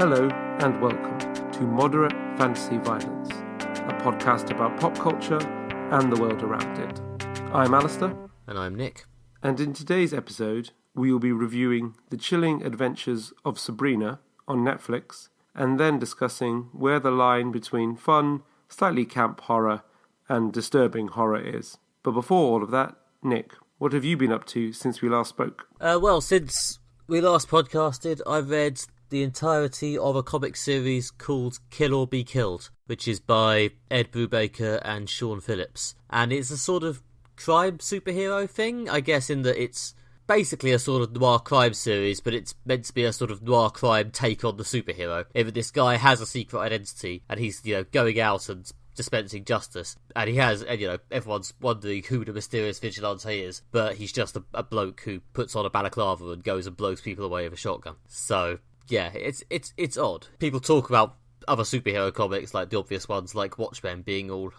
Hello and welcome to Moderate Fantasy Violence, a podcast about pop culture and the world around it. I'm Alistair. And I'm Nick. And in today's episode, we will be reviewing The Chilling Adventures of Sabrina on Netflix, and then discussing where the line between fun, slightly camp horror and disturbing horror is. But before all of that, Nick, what have you been up to since we last spoke? Since we last podcasted, I've read the entirety of a comic series called Kill or Be Killed, which is by Ed Brubaker and Sean Phillips. And it's a sort of crime superhero thing, I guess, in that it's basically a sort of noir crime series, but it's meant to be a sort of noir crime take on the superhero. If this guy has a secret identity and he's, going out and dispensing justice, and he has, and everyone's wondering who the mysterious vigilante is, but he's just a bloke who puts on a balaclava and goes and blows people away with a shotgun. So yeah, it's odd. People talk about other superhero comics, like the obvious ones, like Watchmen, being all,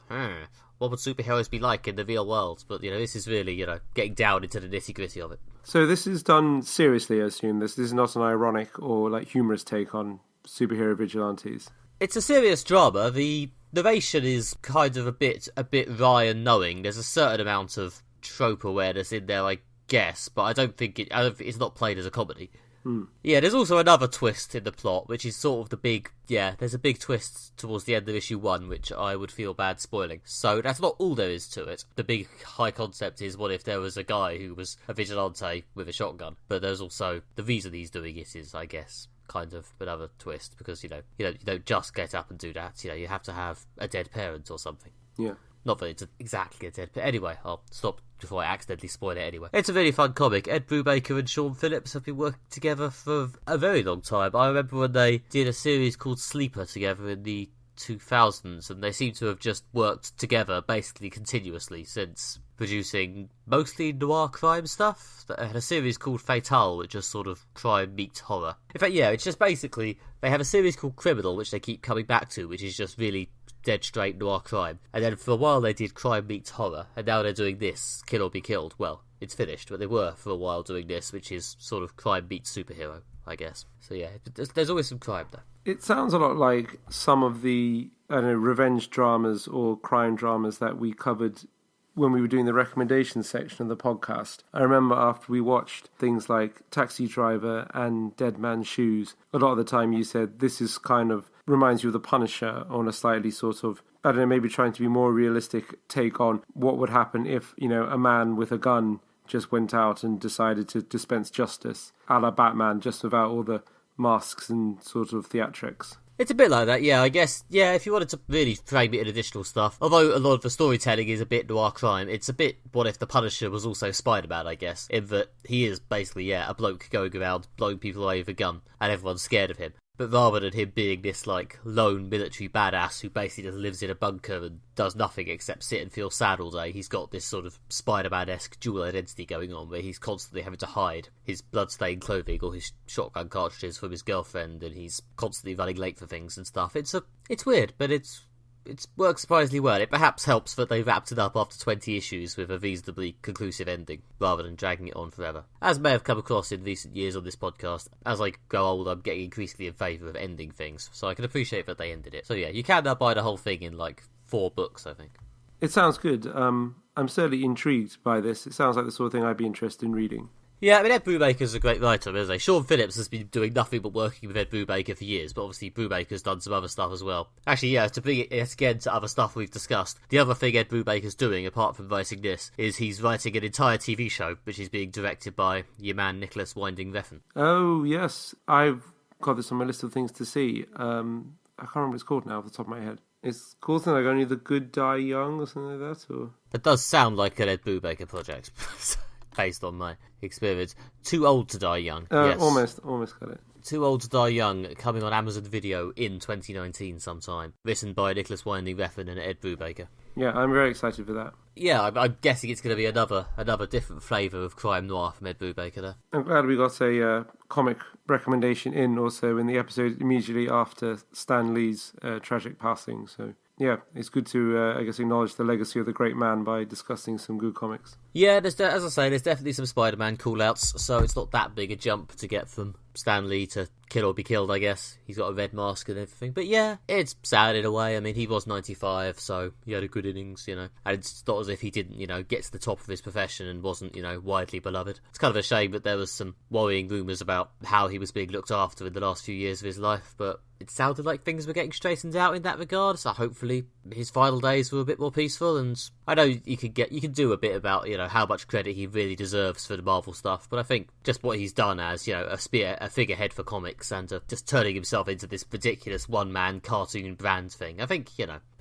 what would superheroes be like in the real world? But, this is really, getting down into the nitty-gritty of it. So this is done seriously, I assume. This is not an ironic or, humorous take on superhero vigilantes. It's a serious drama. The narration is kind of a bit wry and knowing. There's a certain amount of trope awareness in there, I guess, but I don't think it's not played as a comedy. Yeah, there's also another twist in the plot, which is sort of there's a big twist towards the end of issue 1, which I would feel bad spoiling. So that's not all there is to it. The big high concept is, what if there was a guy who was a vigilante with a shotgun? But there's also, the reason he's doing it is, I guess, kind of another twist, because, you don't just get up and do that. You have to have a dead parent or something. Yeah. Not that it's exactly a dead parent. Anyway, I'll stop before I accidentally spoil it anyway. It's a really fun comic. Ed Brubaker and Sean Phillips have been working together for a very long time. I remember when they did a series called Sleeper together in the 2000s, and they seem to have just worked together basically continuously since, producing mostly noir crime stuff. They had a series called Fatale, which is sort of crime meets horror. In fact, yeah, it's just basically, they have a series called Criminal, which they keep coming back to, which is just really dead straight noir crime. And then for a while they did crime meets horror, and now they're doing this, Kill or Be Killed. Well, it's finished, but they were for a while doing this, which is sort of crime meets superhero, I guess. So yeah, there's always some crime there. It sounds a lot like some of the, revenge dramas or crime dramas that we covered when we were doing the recommendation section of the podcast. I remember after we watched things like Taxi Driver and Dead Man's Shoes, a lot of the time you said this is kind of reminds you of The Punisher on a slightly sort of, maybe trying to be more realistic take on what would happen if, a man with a gun just went out and decided to dispense justice, a la Batman, just without all the masks and sort of theatrics. It's a bit like that, yeah, I guess. Yeah, if you wanted to really frame it in additional stuff, although a lot of the storytelling is a bit noir crime, it's a bit what if the Punisher was also Spider-Man, I guess, in that he is basically, a bloke going around blowing people away with a gun, and everyone's scared of him. But rather than him being this, lone military badass who basically just lives in a bunker and does nothing except sit and feel sad all day, he's got this sort of Spider-Man-esque dual identity going on, where he's constantly having to hide his blood-stained clothing or his shotgun cartridges from his girlfriend, and he's constantly running late for things and stuff. It's weird, but it works surprisingly well. It perhaps helps that they wrapped it up after 20 issues with a reasonably conclusive ending, rather than dragging it on forever. As may have come across in recent years on this podcast, as I grow older, I'm getting increasingly in favour of ending things, so I can appreciate that they ended it. So yeah, you can now buy the whole thing in 4 books, I think. It sounds good. I'm certainly intrigued by this. It sounds like the sort of thing I'd be interested in reading. Yeah, Ed Brubaker's a great writer, isn't he? Sean Phillips has been doing nothing but working with Ed Brubaker for years, but obviously Brubaker's done some other stuff as well. Actually, yeah, to bring it again to other stuff we've discussed, the other thing Ed Brubaker's doing, apart from writing this, is he's writing an entire TV show, which is being directed by your man Nicholas Winding Refn. Oh, yes. I've got this on my list of things to see. I can't remember what it's called now off the top of my head. It's called something like Only the Good Die Young or something like that, or... That does sound like an Ed Brubaker project. Based on my experience. Too Old to Die Young. Yes. Almost got it. Too Old to Die Young, coming on Amazon Video in 2019 sometime. Written by Nicholas Winding Refn and Ed Brubaker. Yeah, I'm very excited for that. Yeah, I'm guessing it's going to be another different flavour of crime noir from Ed Brubaker there. I'm glad we got a comic recommendation in also in the episode immediately after Stan Lee's tragic passing. So yeah, it's good to, acknowledge the legacy of the great man by discussing some good comics. Yeah, as I say, there's definitely some Spider-Man call-outs, so it's not that big a jump to get from Stan Lee to kill or be killed, I guess. He's got a red mask and everything. But yeah, it's sad in a way. I mean, he was 95, so he had a good innings, And it's not as if he didn't, get to the top of his profession and wasn't, widely beloved. It's kind of a shame that there was some worrying rumours about how he was being looked after in the last few years of his life, but it sounded like things were getting straightened out in that regard, so hopefully his final days were a bit more peaceful. And I know you could do a bit about, how much credit he really deserves for the Marvel stuff, but I think just what he's done as, a figurehead for comics and just turning himself into this ridiculous one-man cartoon brand thing, I think,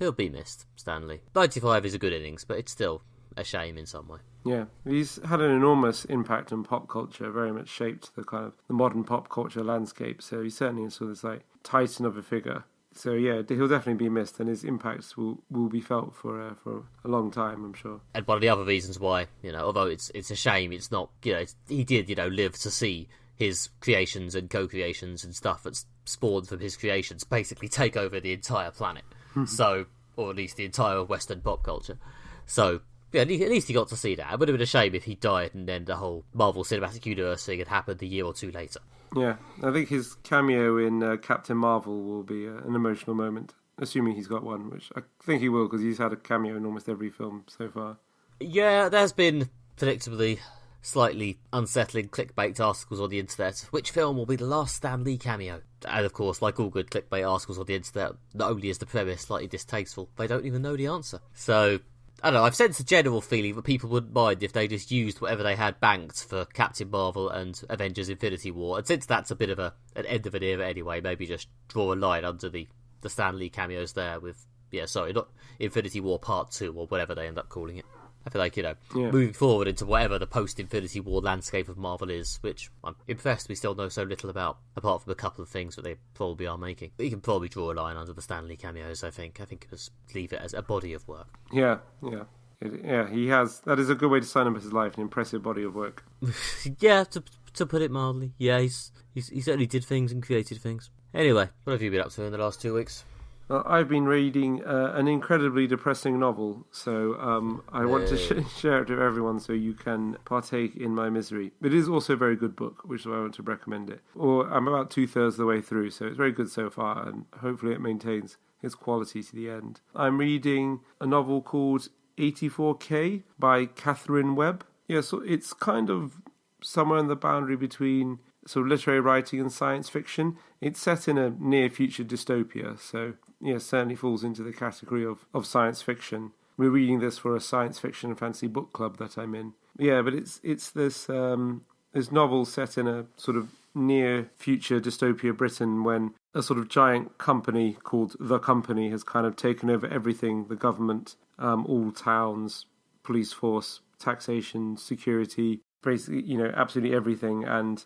he'll be missed, Stan Lee. 95 is a good innings, but it's still a shame in some way. Yeah, he's had an enormous impact on pop culture, very much shaped the kind of the modern pop culture landscape. So he's certainly sort of this like titan of a figure. So yeah, he'll definitely be missed, and his impacts will be felt for a long time, I'm sure. And one of the other reasons why, although it's a shame, it's not, he did, live to see his creations and co-creations and stuff that's spawned from his creations basically take over the entire planet. So, or at least the entire Western pop culture. So, yeah, at least he got to see that. It would have been a shame if he died and then the whole Marvel Cinematic Universe thing had happened a year or two later. Yeah, I think his cameo in Captain Marvel will be an emotional moment, assuming he's got one, which I think he will, because he's had a cameo in almost every film so far. Yeah, there's been, predictably, slightly unsettling clickbait articles on the internet. Which film will be the last Stan Lee cameo? And of course, like all good clickbait articles on the internet, not only is the premise slightly distasteful, they don't even know the answer. So, I don't know, I've sensed a general feeling that people wouldn't mind if they just used whatever they had banked for Captain Marvel and Avengers Infinity War. And since that's a bit of an end of an era anyway, maybe just draw a line under the Stan Lee cameos there with, not Infinity War Part 2 or whatever they end up calling it. I feel like, moving forward into whatever the post-Infinity War landscape of Marvel is, which I'm impressed we still know so little about, apart from a couple of things that they probably are making. But you can probably draw a line under the Stan Lee cameos, I think. I think just leave it as a body of work. Yeah. He has. That is a good way to sign up his life, an impressive body of work. Yeah, to put it mildly. Yeah, he certainly did things and created things. Anyway, what have you been up to in the last 2 weeks? Well, I've been reading an incredibly depressing novel, so I want to share it with everyone so you can partake in my misery. It is also a very good book, which is why I want to recommend it. I'm about 2/3 of the way through, so it's very good so far, and hopefully it maintains its quality to the end. I'm reading a novel called 84K by Catherine Webb. Yeah, so it's kind of somewhere in the boundary between sort of literary writing and science fiction. It's set in a near-future dystopia, so certainly falls into the category of science fiction. We're reading this for a science fiction and fantasy book club that I'm in. Yeah, but it's this novel set in a sort of near-future dystopia Britain when a sort of giant company called The Company has kind of taken over everything, the government, all towns, police force, taxation, security, basically, absolutely everything, and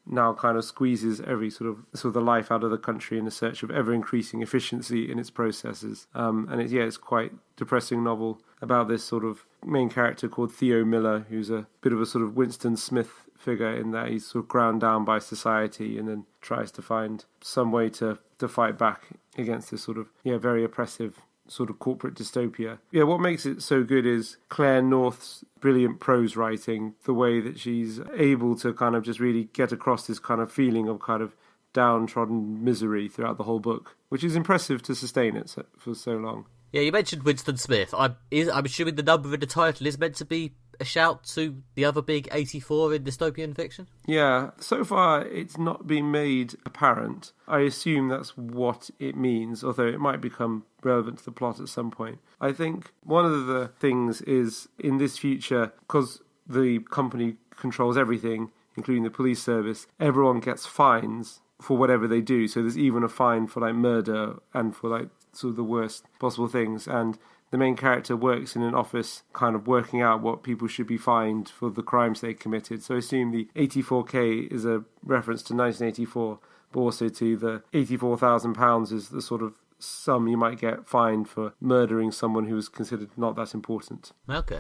now kind of squeezes every sort of the life out of the country in a search of ever-increasing efficiency in its processes. And it's quite depressing novel about this sort of main character called Theo Miller, who's a bit of a sort of Winston Smith figure in that he's sort of ground down by society and then tries to find some way to fight back against this sort of, very oppressive sort of corporate dystopia. Yeah, what makes it so good is Claire North's brilliant prose writing, the way that she's able to kind of just really get across this kind of feeling of kind of downtrodden misery throughout the whole book, which is impressive to sustain it for so long. Yeah, you mentioned Winston Smith. I'm assuming the number in the title is meant to be a shout to the other big 84 in dystopian fiction? Yeah, so far it's not been made apparent. I assume that's what it means, although it might become relevant to the plot at some point. I think one of the things is, in this future, because the company controls everything, including the police service, everyone gets fines for whatever they do. So there's even a fine for like murder and for like sort of the worst possible things. And the main character works in an office kind of working out what people should be fined for the crimes they committed. So I assume the 84K is a reference to 1984, but also to the £84,000 is the sort of sum you might get fined for murdering someone who was considered not that important. Okay.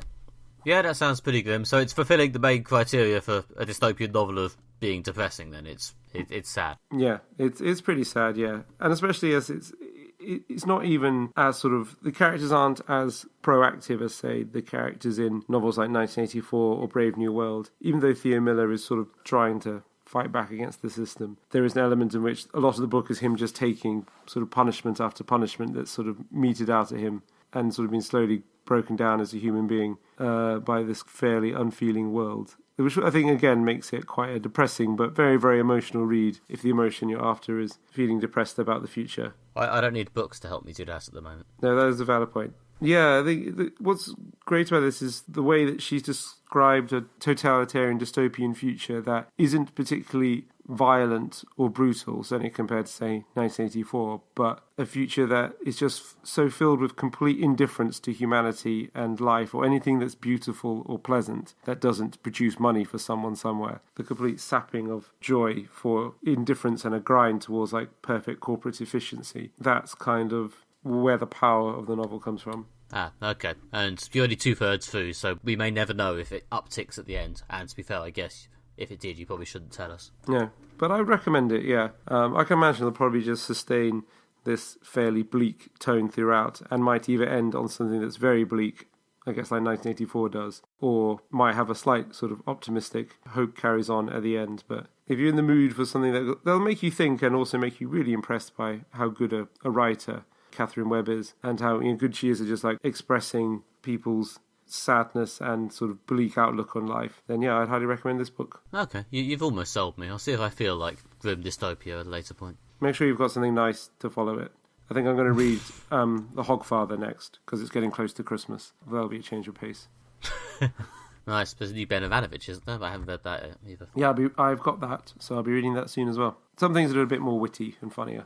Yeah, that sounds pretty grim. So it's fulfilling the main criteria for a dystopian novel of being depressing, then. It's sad. Yeah, it's pretty sad, yeah. And especially as it's not even as sort of, the characters aren't as proactive as, say, the characters in novels like 1984 or Brave New World, even though Theo Miller is sort of trying to fight back against the system. There is an element in which a lot of the book is him just taking sort of punishment after punishment that's sort of meted out at him and sort of been slowly broken down as a human being by this fairly unfeeling world. Which I think, again, makes it quite a depressing but very, very emotional read if the emotion you're after is feeling depressed about the future. I don't need books to help me do that at the moment. No, that is a valid point. Yeah, I think what's great about this is the way that she's described a totalitarian dystopian future that isn't particularly violent or brutal, certainly compared to, say, 1984, but a future that is just so filled with complete indifference to humanity and life or anything that's beautiful or pleasant that doesn't produce money for someone somewhere. The complete sapping of joy for indifference and a grind towards like perfect corporate efficiency. That's kind of where the power of the novel comes from. Ah, okay. And you're only 2/3 through, so we may never know if it upticks at the end. And to be fair, I guess if it did, you probably shouldn't tell us. Yeah, but I recommend it, yeah. I can imagine they'll probably just sustain this fairly bleak tone throughout and might either end on something that's very bleak, I guess like 1984 does, or might have a slight sort of optimistic hope carries on at the end. But if you're in the mood for something that'll make you think and also make you really impressed by how good a writer Catherine Webb is and how good she is at just like expressing people's sadness and sort of bleak outlook on life, then yeah, I'd highly recommend this book. Okay, you've almost sold me. I'll see if I feel like grim dystopia at a later point. Make sure you've got something nice to follow it. I think I'm going to read The Hogfather next, because it's getting close to Christmas. That'll be a change of pace. Nice. There's a new Ben Ivanovic, isn't there? But I haven't read that either. Yeah, I've got that, so I'll be reading that soon as well. Some things that are a bit more witty and funnier.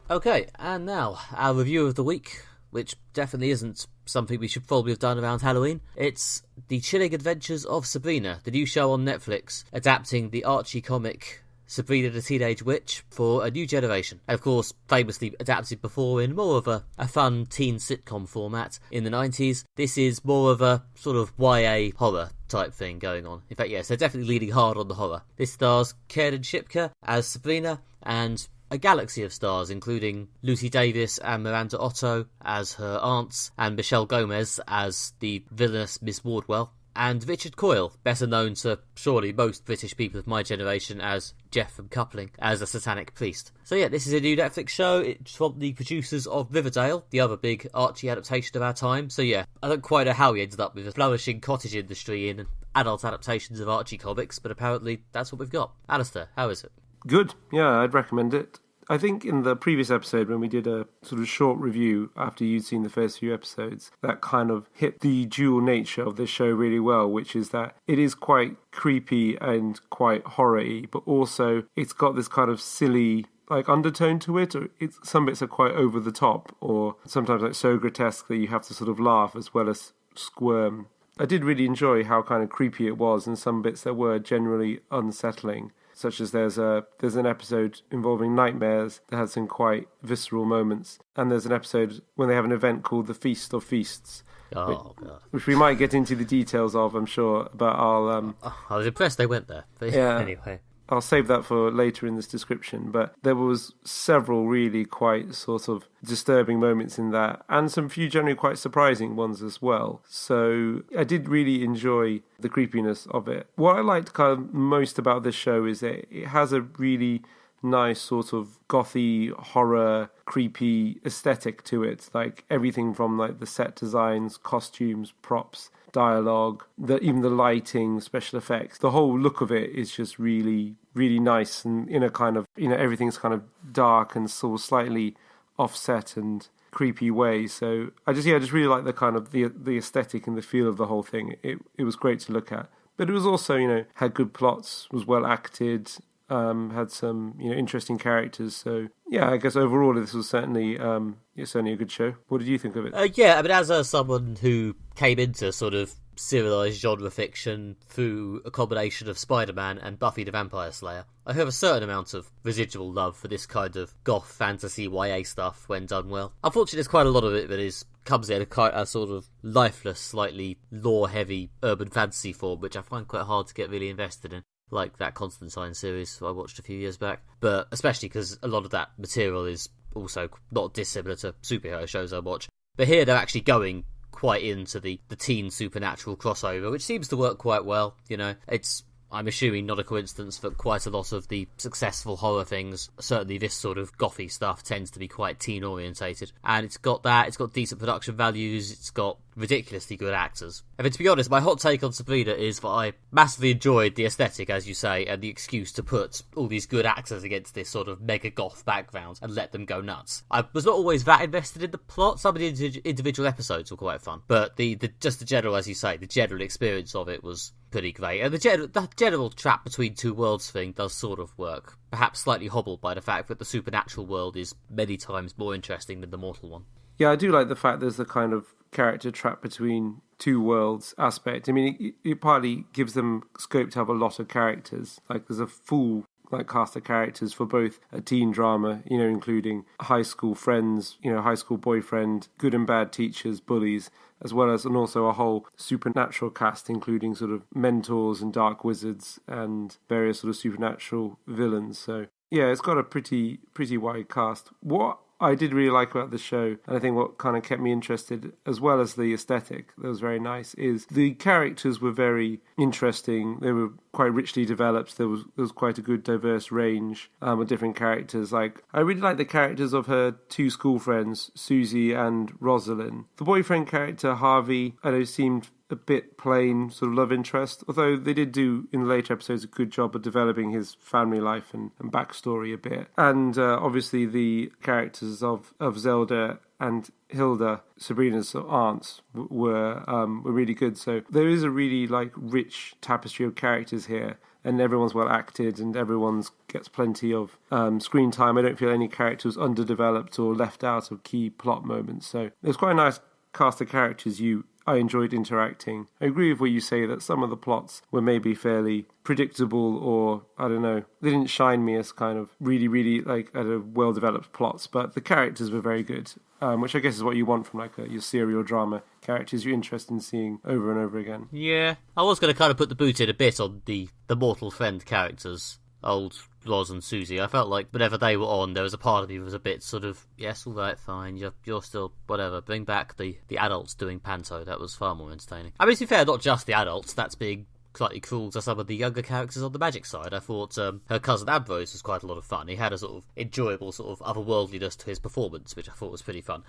Okay, and now, our review of the week, which definitely isn't something we should probably have done around Halloween. It's The Chilling Adventures of Sabrina, the new show on Netflix, adapting the Archie comic Sabrina the Teenage Witch for a new generation. And of course, famously adapted before in more of a fun teen sitcom format in the 90s. This is more of a sort of YA horror type thing going on. In fact, yes, they're definitely leaning hard on the horror. This stars Karen Shipka as Sabrina and a galaxy of stars, including Lucy Davis and Miranda Otto as her aunts, and Michelle Gomez as the villainous Miss Wardwell, and Richard Coyle, better known to surely most British people of my generation as Jeff from Coupling, as a satanic priest. So yeah, this is a new Netflix show. It's from the producers of Riverdale, the other big Archie adaptation of our time. So yeah, I don't quite know how we ended up with a flourishing cottage industry in adult adaptations of Archie comics, but apparently that's what we've got. Alistair, how is it? Good. Yeah, I'd recommend it. I think in the previous episode, when we did a sort of short review after you'd seen the first few episodes, that kind of hit the dual nature of this show really well, which is that it is quite creepy and quite horror-y, but also it's got this kind of silly like undertone to it, or some bits are quite over the top, or sometimes like so grotesque that you have to sort of laugh as well as squirm. I did really enjoy how kind of creepy it was, and some bits that were generally unsettling. Such as there's an episode involving nightmares that has some quite visceral moments, and there's an episode when they have an event called the Feast of Feasts, which we might get into the details of, I'm sure. But I was impressed they went there. But yeah. Anyway, I'll save that for later in this description. But there was several really quite sort of disturbing moments in that, and some few generally quite surprising ones as well. So I did really enjoy the creepiness of it. What I liked kind of most about this show is that it has a really nice sort of gothy, horror, creepy aesthetic to it. Like everything from like the set designs, costumes, props, dialogue, even the lighting, special effects. The whole look of it is just really, really nice, and in a kind of, everything's kind of dark and sort of slightly offset and creepy way. So I just really like the kind of the aesthetic and the feel of the whole thing. It was great to look at. But it was also, had good plots, was well acted, had some interesting characters. So yeah, I guess overall this was certainly a good show. What did you think of it? Yeah, I mean, as someone who came into sort of serialised genre fiction through a combination of Spider-Man and Buffy the Vampire Slayer, I have a certain amount of residual love for this kind of goth fantasy YA stuff when done well. Unfortunately, there's quite a lot of it that comes in a sort of lifeless, slightly lore-heavy urban fantasy form, which I find quite hard to get really invested in. Like that Constantine series I watched a few years back. But especially because a lot of that material is also not dissimilar to superhero shows I watch. But here they're actually going quite into the teen supernatural crossover, which seems to work quite well. It's, I'm assuming, not a coincidence that quite a lot of the successful horror things, certainly this sort of gothy stuff, tends to be quite teen orientated. And it's got decent production values, it's got ridiculously good actors. I mean, to be honest, my hot take on Sabrina is that I massively enjoyed the aesthetic, as you say, and the excuse to put all these good actors against this sort of mega goth background and let them go nuts. I was not always that invested in the plot. Some of the individual episodes were quite fun, but the general, as you say, the general experience of it was pretty great. And the general trap between two worlds thing does sort of work, perhaps slightly hobbled by the fact that the supernatural world is many times more interesting than the mortal one. Yeah, I do like the fact there's a kind of character trap between two worlds aspect. I mean, it partly gives them scope to have a lot of characters. Like, there's a full cast of characters for both a teen drama, including high school friends, high school boyfriend, good and bad teachers, bullies, as well as, and also a whole supernatural cast, including sort of mentors and dark wizards and various sort of supernatural villains. So yeah, it's got a pretty wide cast. What I did really like about the show, and I think what kind of kept me interested, as well as the aesthetic that was very nice, is the characters were very interesting. They were quite richly developed. There was quite a good diverse range of different characters. Like, I really liked the characters of her two school friends, Susie and Rosalind. The boyfriend character, Harvey, I know seemed a bit plain sort of love interest, although they did do in the later episodes a good job of developing his family life and backstory a bit. And obviously the characters of Zelda and Hilda, Sabrina's aunts, were really good. So there is a really rich tapestry of characters here, and everyone's well acted and everyone's gets plenty of screen time. I don't feel any character was underdeveloped or left out of key plot moments. So it was quite a nice cast of characters I enjoyed interacting. I agree with what you say that some of the plots were maybe fairly predictable, or I don't know, they didn't shine me as kind of really well-developed plots, but the characters were very good, which I guess is what you want from your serial drama. Characters you're interested in seeing over and over again. Yeah, I was going to kind of put the boot in a bit on the mortal friend characters, old Roz and Susie. I felt like whenever they were on, there was a part of me that was a bit sort of, yes, all right, fine, you're still, whatever, bring back the adults doing panto. That was far more entertaining. I mean, to be fair, not just the adults, that's being slightly cruel to some of the younger characters on the magic side. I thought her cousin Ambrose was quite a lot of fun. He had a sort of enjoyable sort of otherworldliness to his performance, which I thought was pretty fun.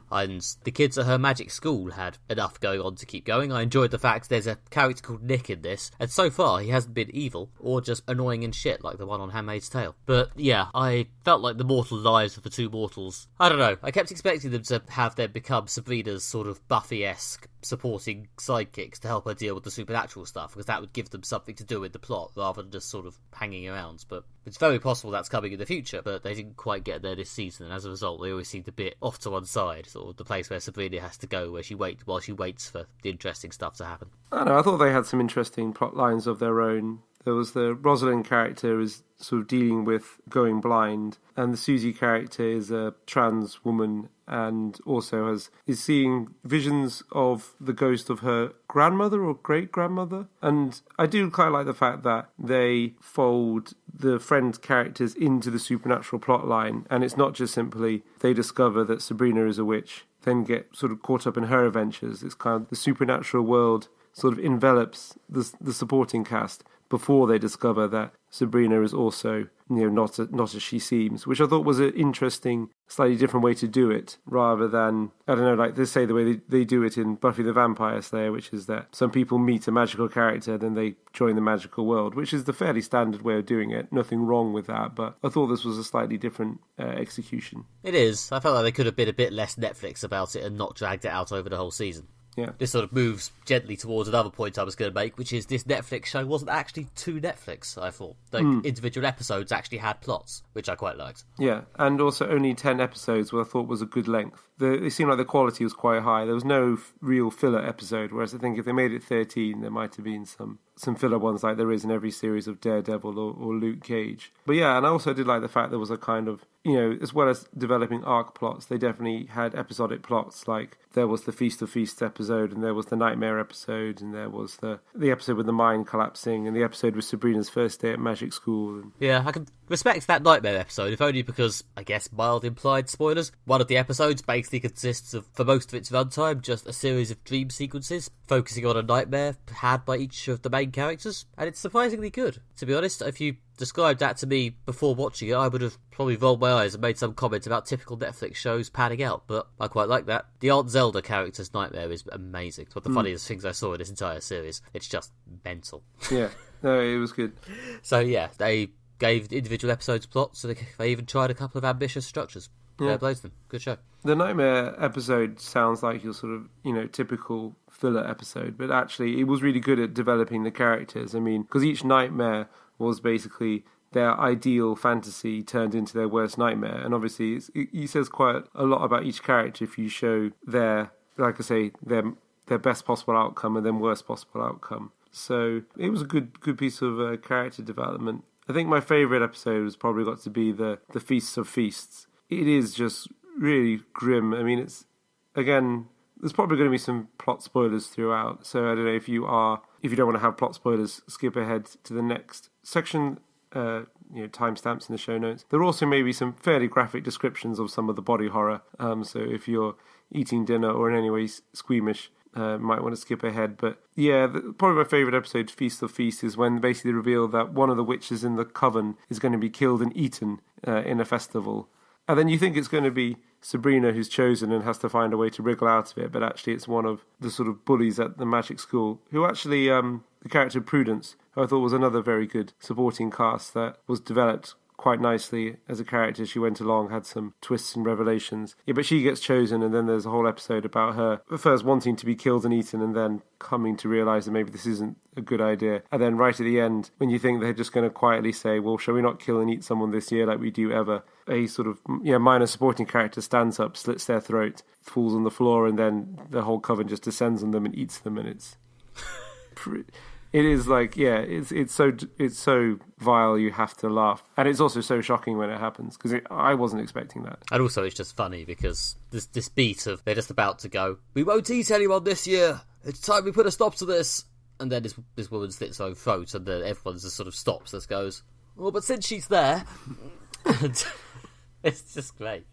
And the kids at her magic school had enough going on to keep going. I enjoyed the fact there's a character called Nick in this, and so far he hasn't been evil or just annoying and shit like the one on Handmaid's Tale. But yeah, I felt like the mortal lives of the two mortals, I don't know, I kept expecting them to have them become Sabrina's sort of Buffy-esque supporting sidekicks to help her deal with the supernatural stuff, because that would give them something to do with the plot rather than just sort of hanging around. But it's very possible that's coming in the future, but they didn't quite get there this season, and as a result they always seemed a bit off to one side, sort of the place where Sabrina has to go while she waits for the interesting stuff to happen. I don't know, I thought they had some interesting plot lines of their own. There was the Rosalind character is sort of dealing with going blind, and the Susie character is a trans woman and also is seeing visions of the ghost of her grandmother or great-grandmother. And I do quite like the fact that they fold the friend characters into the supernatural plot line, and it's not just simply they discover that Sabrina is a witch, then get sort of caught up in her adventures. It's kind of the supernatural world sort of envelops the supporting cast before they discover that Sabrina is also, not as she seems, which I thought was an interesting, slightly different way to do it, rather than, I don't know, like they say the way they do it in Buffy the Vampire Slayer, which is that some people meet a magical character, then they join the magical world, which is the fairly standard way of doing it. Nothing wrong with that, but I thought this was a slightly different execution. It is. I felt like they could have been a bit less Netflix about it and not dragged it out over the whole season. Yeah. This sort of moves gently towards another point I was going to make, which is this Netflix show wasn't actually too Netflix, I thought. Individual episodes actually had plots, which I quite liked. Yeah, and also only 10 episodes, what I thought was a good length. It seemed like the quality was quite high. There was no real filler episode, whereas I think if they made it 13, there might have been some filler ones like there is in every series of Daredevil or Luke Cage. But yeah, and I also did like the fact there was a kind of as well as developing arc plots, they definitely had episodic plots. Like there was the Feast of Feasts episode, and there was the Nightmare episode, and there was the episode with the mine collapsing, and the episode with Sabrina's first day at magic school. And... yeah, I can respect that Nightmare episode, if only because, I guess, mild implied spoilers. One of the episodes basically consists of, for most of its runtime, just a series of dream sequences focusing on a nightmare had by each of the main characters, and it's surprisingly good. To be honest, if you described that to me before watching it, I would have probably rolled my eyes and made some comment about typical Netflix shows padding out, but I quite like that. The Aunt Zelda character's nightmare is amazing. It's one of the funniest things I saw in this entire series. It's just mental. Yeah, no, it was good. So yeah, they gave individual episodes plots, so they even tried a couple of ambitious structures. Fair play to them. Good show. The Nightmare episode sounds like your sort of, typical filler episode, but actually it was really good at developing the characters. I mean, because each nightmare was basically their ideal fantasy turned into their worst nightmare. And obviously it says quite a lot about each character if you show their, like I say, their best possible outcome and then worst possible outcome. So it was a good piece of character development. I think my favourite episode has probably got to be the Feasts of Feasts. It is just really grim. I mean, it's, again, there's probably going to be some plot spoilers throughout. So I don't know if you don't want to have plot spoilers, skip ahead to the next section. Timestamps in the show notes. There are also maybe some fairly graphic descriptions of some of the body horror. So if you're eating dinner or in any way squeamish, might want to skip ahead. But yeah, probably my favourite episode, Feast of Feasts, is when they basically reveal that one of the witches in the coven is going to be killed and eaten in a festival. And then you think it's going to be Sabrina who's chosen and has to find a way to wriggle out of it, but actually it's one of the sort of bullies at the magic school, who actually, the character Prudence, who I thought was another very good supporting cast that was developed quite nicely as a character. She went along, had some twists and revelations. Yeah, but she gets chosen, and then there's a whole episode about her first wanting to be killed and eaten, and then coming to realise that maybe this isn't a good idea. And then right at the end, when you think they're just going to quietly say, well, shall we not kill and eat someone this year like we do ever? A sort of minor supporting character stands up, slits their throat, falls on the floor, and then the whole coven just descends on them and eats them, and it's... It is like, it's so vile you have to laugh. And it's also so shocking when it happens, because I wasn't expecting that. And also it's just funny, because this beat of they're just about to go, we won't eat anyone this year, it's time we put a stop to this. And then this woman slits her own throat, and then everyone just sort of stops and goes, well, but since she's there... And it's just great.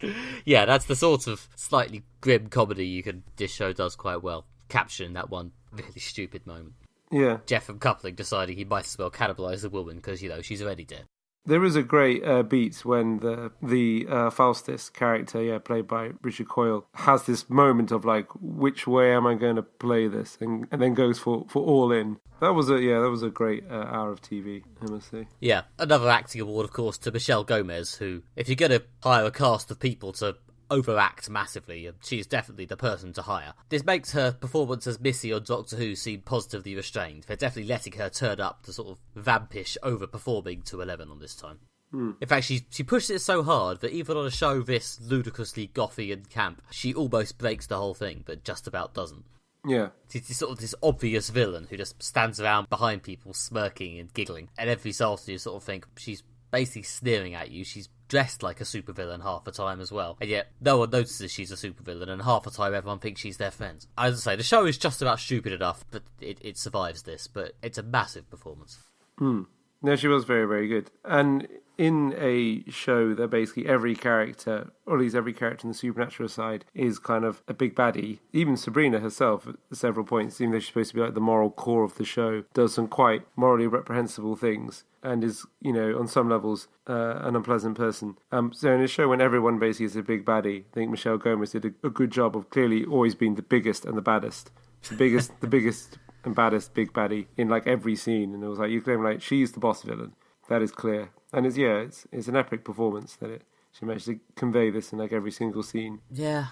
Yeah, that's the sort of slightly grim comedy this show does quite well, capturing that one really stupid moment. Yeah. Jeff from Coupling deciding he might as well cannibalise the woman because, she's already dead. There is a great beat when the Faustus character, played by Richard Coyle, has this moment of like, which way am I going to play this, and then goes for all in. That was a great hour of TV, I must say. Yeah, another acting award, of course, to Michelle Gomez, who, if you're going to hire a cast of people to overact massively, and she's definitely the person to hire. This makes her performance as Missy on Doctor Who seem positively restrained. They're definitely letting her turn up to sort of vampish overperforming to 11 on this time. In fact, she pushes it so hard that even on a show this ludicrously gothy and camp, she almost breaks the whole thing, but just about doesn't. Yeah. She's sort of this obvious villain who just stands around behind people smirking and giggling, and every so often you sort of think she's basically sneering at you. She's dressed like a supervillain half the time as well, and yet no one notices she's a supervillain, and half the time everyone thinks she's their friend. As I say, the show is just about stupid enough that it survives this, but it's a massive performance. No, she was very, very good. And in a show that basically every character, or at least every character in the supernatural side, is kind of a big baddie. Even Sabrina herself, at several points, even though she's supposed to be like the moral core of the show, does some quite morally reprehensible things, and is, on some levels, an unpleasant person. So in a show when everyone basically is a big baddie, I think Michelle Gomez did a good job of clearly always being the biggest and the baddest. The biggest and baddest big baddie in like every scene. And it was like, you claim like, she's the boss villain. That is clear. And it's an epic performance that she managed to convey this in like every single scene. Yeah,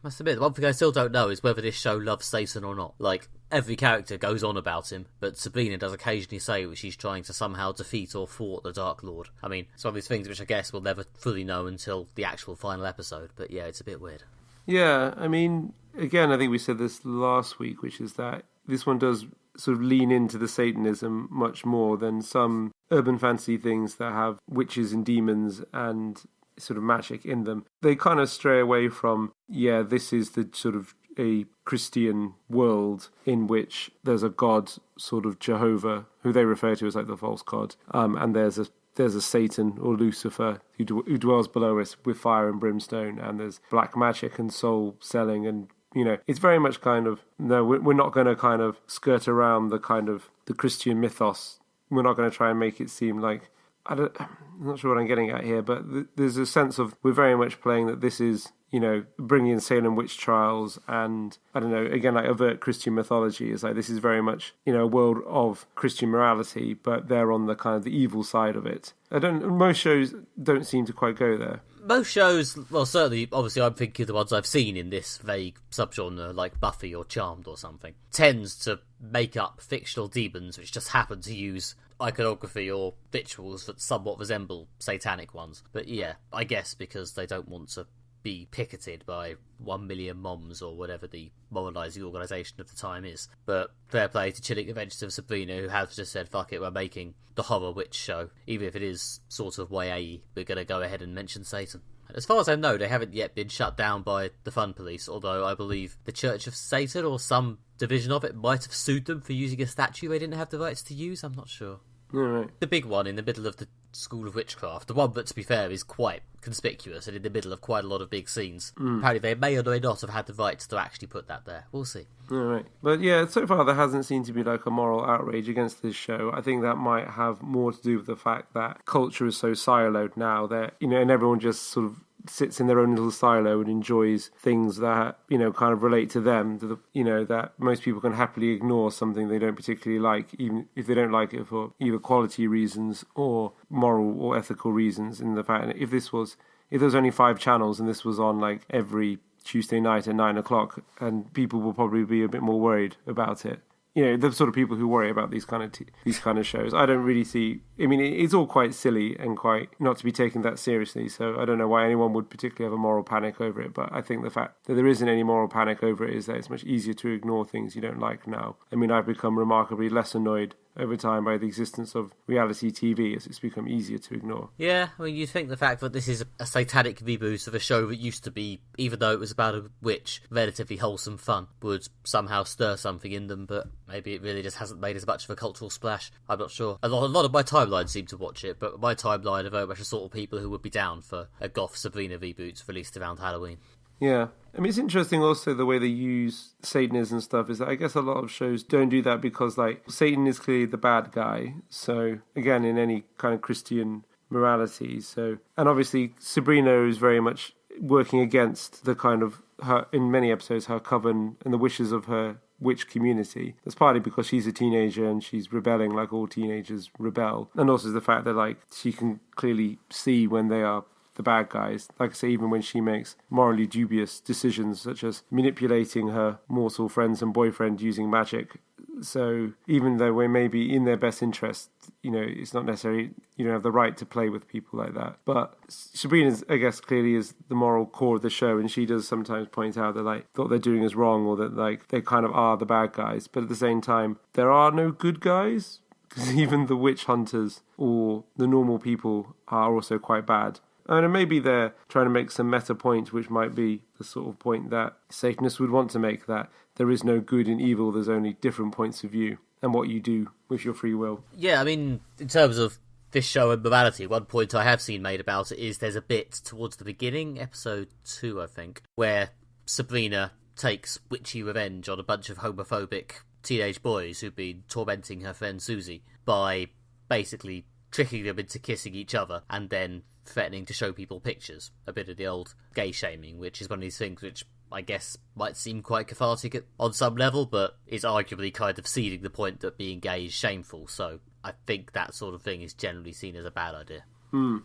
must admit, the one thing I still don't know is whether this show loves Satan or not. Like, every character goes on about him, but Sabrina does occasionally say that she's trying to somehow defeat or thwart the Dark Lord. I mean, it's one of these things which I guess we'll never fully know until the actual final episode, but yeah, it's a bit weird. Yeah, I mean, again, I think we said this last week, which is that this one does sort of lean into the Satanism much more than some urban fantasy things that have witches and demons and sort of magic in them. They kind of stray away from, this is the sort of a Christian world in which there's a god, sort of Jehovah, who they refer to as like the false god, and there's a Satan or Lucifer who dwells below us with fire and brimstone, and there's black magic and soul selling, and it's very much kind of, no, we're not going to kind of skirt around the kind of the Christian mythos. We're not going to try and make it seem like, I'm not sure what I'm getting at here, but there's a sense of, we're very much playing that this is, bringing in Salem witch trials and, I don't know, again, like overt Christian mythology is like, this is very much, a world of Christian morality, but they're on the kind of the evil side of it. Most shows don't seem to quite go there. Most shows, well, certainly, obviously, I'm thinking of the ones I've seen in this vague subgenre, like Buffy or Charmed or something, tends to make up fictional demons which just happen to use iconography or rituals that somewhat resemble satanic ones. But yeah, I guess because they don't want to be picketed by 1 million moms or whatever the moralising organisation of the time is. But fair play to Chilling Adventures of Sabrina, who has just said, fuck it, we're making the horror witch show. Even if it is sort of YA, we're going to go ahead and mention Satan. As far as I know, they haven't yet been shut down by the Fun Police, although I believe the Church of Satan or some division of it might have sued them for using a statue they didn't have the rights to use. I'm not sure. Right. The big one in the middle of the School of Witchcraft, the one that, to be fair, is quite conspicuous and in the middle of quite a lot of big scenes. Apparently they may or may not have had the rights to actually put that there. We'll see. Right. But yeah, so far there hasn't seemed to be like a moral outrage against this show. I think that might have more to do with the fact that culture is so siloed now that, and everyone just sort of sits in their own little silo and enjoys things that, kind of relate to them, that most people can happily ignore something they don't particularly like, even if they don't like it for either quality reasons or moral or ethical reasons. In the fact that if there was only 5 channels and this was on like every Tuesday night at 9 o'clock, and people will probably be a bit more worried about it. The sort of people who worry about these kind of shows. I don't really see. I mean, it's all quite silly and quite not to be taken that seriously. So I don't know why anyone would particularly have a moral panic over it. But I think the fact that there isn't any moral panic over it is that it's much easier to ignore things you don't like now. I mean, I've become remarkably less annoyed over time by the existence of reality TV as it's become easier to ignore. Yeah, I mean, you'd think the fact that this is a satanic reboot of a show that used to be, even though it was about a witch, relatively wholesome fun, would somehow stir something in them, but maybe it really just hasn't made as much of a cultural splash. I'm not sure. A lot of my timeline seem to watch it, but my timeline are very much the sort of people who would be down for a goth Sabrina reboot released around Halloween. Yeah. I mean, it's interesting also the way they use Satanism and stuff is that I guess a lot of shows don't do that because, like, Satan is clearly the bad guy. So, again, in any kind of Christian morality. So, and obviously Sabrina is very much working against the kind of her, in many episodes, her coven and the wishes of her witch community. That's partly because she's a teenager and she's rebelling like all teenagers rebel. And also the fact that, like, she can clearly see when they are the bad guys. Like I say, even when she makes morally dubious decisions such as manipulating her mortal friends and boyfriend using magic. So even though we're maybe in their best interest, it's not necessarily, you don't have the right to play with people like that. But Sabrina, I guess, clearly is the moral core of the show, and she does sometimes point out that, like, what they're doing is wrong, or that, like, they kind of are the bad guys. But at the same time, there are no good guys, because even the witch hunters or the normal people are also quite bad. And maybe they're trying to make some meta point, which might be the sort of point that Satanists would want to make, that there is no good and evil, there's only different points of view, and what you do with your free will. Yeah, I mean, in terms of this show and morality, one point I have seen made about it is there's a bit towards the beginning, episode 2, I think, where Sabrina takes witchy revenge on a bunch of homophobic teenage boys who've been tormenting her friend Susie by basically tricking them into kissing each other and then threatening to show people pictures. A bit of the old gay shaming, which is one of these things which I guess might seem quite cathartic on some level, but is arguably kind of ceding the point that being gay is shameful. So I think that sort of thing is generally seen as a bad idea.